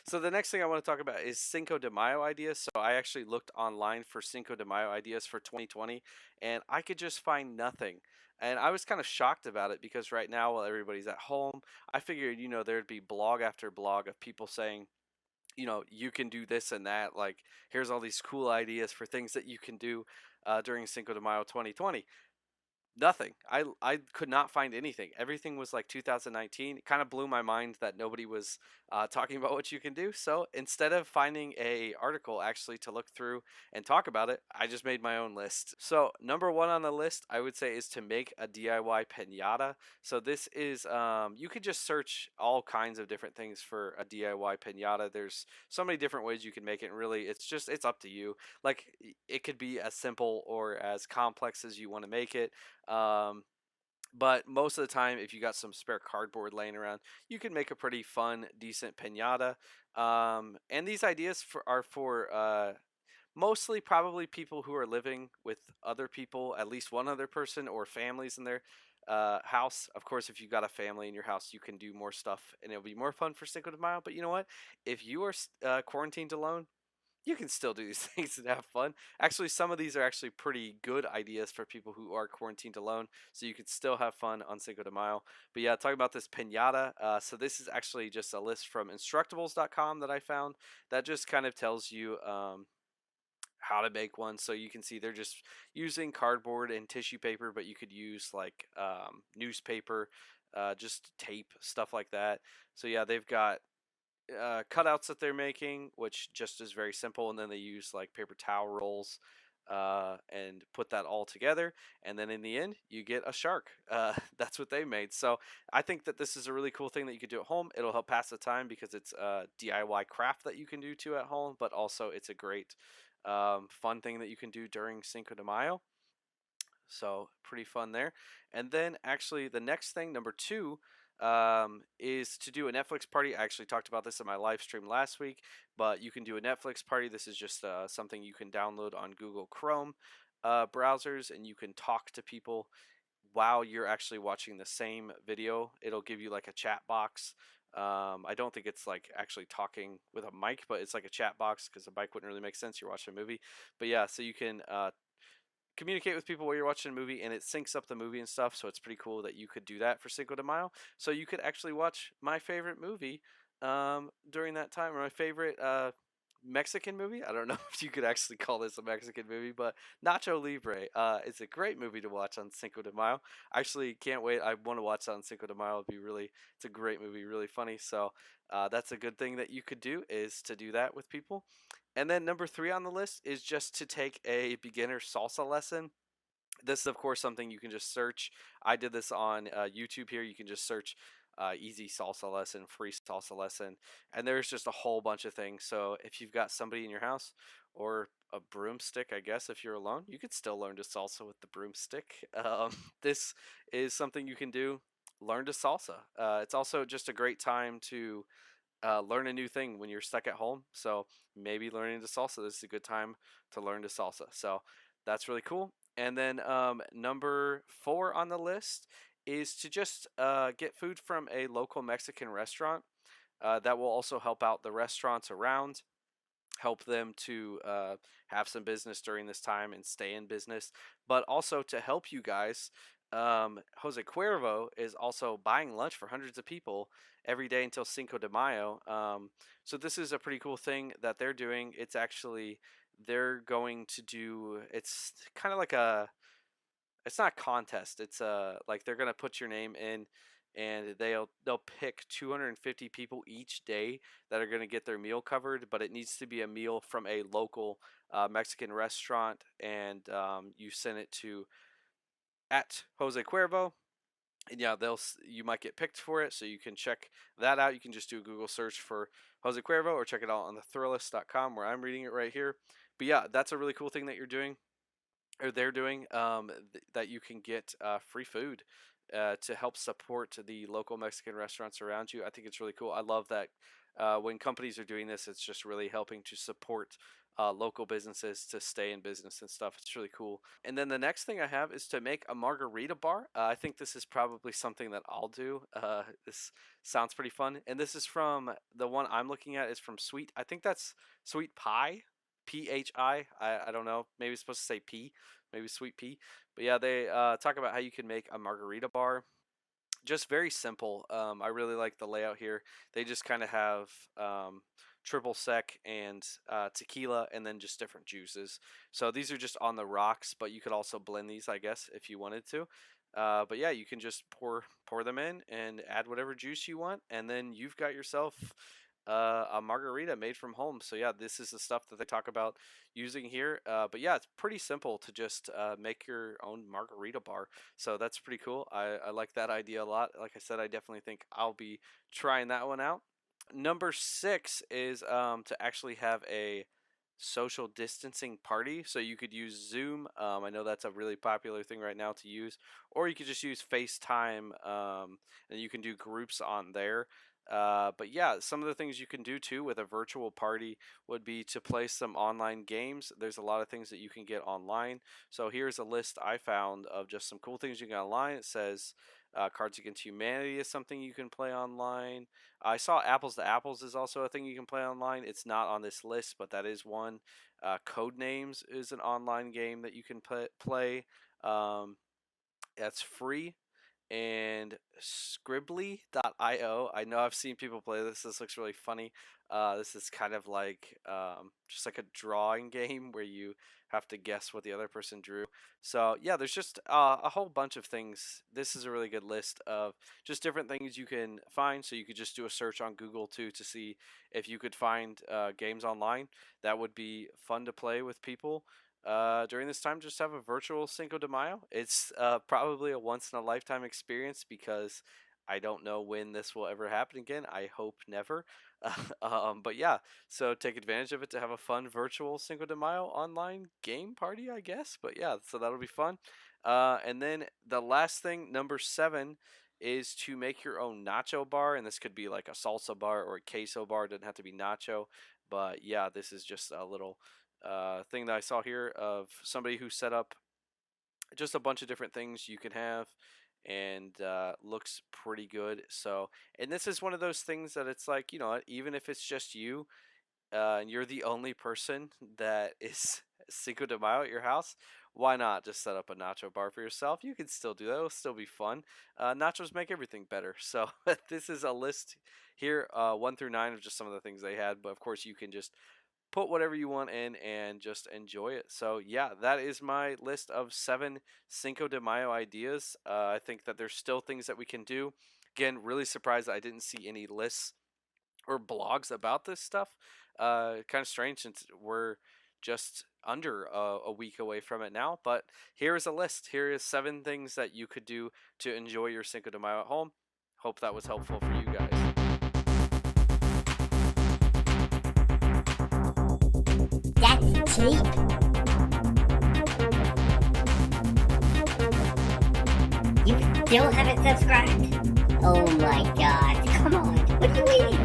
So the next thing I want to talk about is Cinco de Mayo ideas. So I actually looked online for Cinco de Mayo ideas for 2020, and I could just find nothing. And I was kind of shocked about it because right now, while everybody's at home, I figured, there'd be blog after blog of people saying, you can do this and that. Like, here's all these cool ideas for things that you can do during Cinco de Mayo 2020. Nothing. I could not find anything. Everything was like 2019. It kind of blew my mind that nobody was talking about what you can do. So instead of finding a article actually to look through and talk about it, I just made my own list. So number one on the list, I would say, is to make a DIY pinata. So this is you could just search all kinds of different things for a DIY pinata. There's so many different ways you can make it. And really, it's up to you. Like, it could be as simple or as complex as you want to make it. um, but most of the time, if you got some spare cardboard laying around, you can make a pretty fun, decent pinata. And these ideas are for mostly probably people who are living with other people, at least one other person, or families in their house. Of course, if you've got a family in your house, you can do more stuff and it'll be more fun for Cinco de Mayo. But you know what? If you are quarantined alone, you can still do these things and have fun. Actually, some of these are actually pretty good ideas for people who are quarantined alone, so you could still have fun on Cinco de Mayo. But yeah, talking about this pinata. So this is actually just a list from Instructables.com that I found that just kind of tells you how to make one. So you can see they're just using cardboard and tissue paper, but you could use like newspaper, just tape, stuff like that. So yeah, they've got cutouts that they're making, which just is very simple, and then they use like paper towel rolls and put that all together, and then in the end you get a shark. That's what they made. So I think that this is a really cool thing that you could do at home. It'll help pass the time because it's a DIY craft that you can do too at home, but also it's a great fun thing that you can do during Cinco de Mayo. So pretty fun there. And then actually the next thing, number two, is to do a Netflix party. I actually talked about this in my live stream last week, but you can do a Netflix party. This is just something you can download on Google Chrome browsers, and you can talk to people while you're actually watching the same video. It'll give you like a chat box. I don't think it's like actually talking with a mic, but it's like a chat box because a mic wouldn't really make sense. You're watching a movie, but yeah, so you can communicate with people while you're watching a movie, and it syncs up the movie and stuff. So it's pretty cool that you could do that for Cinco de Mayo. So you could actually watch my favorite movie during that time, or my favorite Mexican movie. I don't know if you could actually call this a Mexican movie, but Nacho Libre. It's a great movie to watch on Cinco de Mayo. I actually can't wait. I want to watch that on Cinco de Mayo. It's a great movie, really funny. So that's a good thing that you could do, is to do that with people. And then number three on the list is just to take a beginner salsa lesson. This is, of course, something you can just search. I did this on YouTube here. You can just search easy salsa lesson, free salsa lesson, and there's just a whole bunch of things. So if you've got somebody in your house, or a broomstick, I guess, if you're alone, you could still learn to salsa with the broomstick. This is something you can do. Learn to salsa. It's also just a great time to learn a new thing when you're stuck at home. So maybe learning to salsa, this is a good time to learn to salsa. So that's really cool. And then number four on the list is to just get food from a local Mexican restaurant. That will also help out the restaurants around, help them to have some business during this time and stay in business, but also to help you guys. Jose Cuervo is also buying lunch for hundreds of people every day until Cinco de Mayo. So this is a pretty cool thing that they're doing. It's actually, they're going to do, it's kind of like a, it's not a contest. It's like they're gonna put your name in, and they'll pick 250 people each day that are gonna get their meal covered. But it needs to be a meal from a local Mexican restaurant, and you send it to at Jose Cuervo. And yeah, you might get picked for it, so you can check that out. You can just do a Google search for Jose Cuervo, or check it out on the Thrillist.com where I'm reading it right here. But yeah, that's a really cool thing that you're doing, or they're doing, that you can get free food to help support the local Mexican restaurants around you. I think it's really cool. I love that when companies are doing this, it's just really helping to support local businesses to stay in business and stuff. It's really cool. And then the next thing I have is to make a margarita bar. I think this is probably something that I'll do. This sounds pretty fun. And this is from the one I'm looking at is from Sweet. I think that's Sweet Pie, PHI. I don't know. Maybe it's supposed to say P, maybe Sweet P. But yeah, they talk about how you can make a margarita bar, just very simple. I really like the layout here. They just kind of have triple sec and tequila, and then just different juices. So these are just on the rocks, but you could also blend these, I guess, if you wanted to. But yeah, you can just pour them in and add whatever juice you want, and then you've got yourself a margarita made from home. So yeah, this is the stuff that they talk about using here. But yeah, it's pretty simple to just make your own margarita bar. So that's pretty cool. I like that idea a lot. Like I said, I definitely think I'll be trying that one out. Number 6 is to actually have a social distancing party. So you could use Zoom. I know that's a really popular thing right now to use, or you could just use FaceTime, and you can do groups on there. But yeah, some of the things you can do too with a virtual party would be to play some online games. There's a lot of things that you can get online. So here's a list I found of just some cool things you can get online. It says Cards Against Humanity is something you can play online. I saw Apples to Apples is also a thing you can play online. It's not on this list, but that is one. Codenames is an online game that you can play. That's free. And Scribbly.io. I know I've seen people play this. This looks really funny. This is kind of like just like a drawing game where you have to guess what the other person drew. So yeah, there's just a whole bunch of things. This is a really good list of just different things you can find. So you could just do a search on Google too to see if you could find games online that would be fun to play with people. During this time, just have a virtual Cinco de Mayo. It's probably a once in a lifetime experience because I don't know when this will ever happen again. I hope never. But yeah, so take advantage of it to have a fun virtual Cinco de Mayo online game party, I guess. But yeah, so that'll be fun. And then the last thing, number 7, is to make your own nacho bar. And this could be like a salsa bar or a queso bar. It doesn't have to be nacho. But yeah, this is just a little thing that I saw here of somebody who set up just a bunch of different things you can have, and looks pretty good. So, and this is one of those things that it's like, you know, even if it's just you and you're the only person that is Cinco de Mayo at your house, why not just set up a nacho bar for yourself? You can still do that. It'll still be fun. Nachos make everything better. So this is a list here, 1 through 9 of just some of the things they had. But of course, you can just put whatever you want in and just enjoy it. So yeah, that is my list of 7 Cinco de Mayo ideas. I think that there's still things that we can do. Again, really surprised that I didn't see any lists or blogs about this stuff. Kind of strange since we're just under a week away from it now. But here is a list. Here is 7 things that you could do to enjoy your Cinco de Mayo at home. Hope that was helpful for you guys. That's cheap. You still haven't subscribed? Oh my god, come on, what are you waiting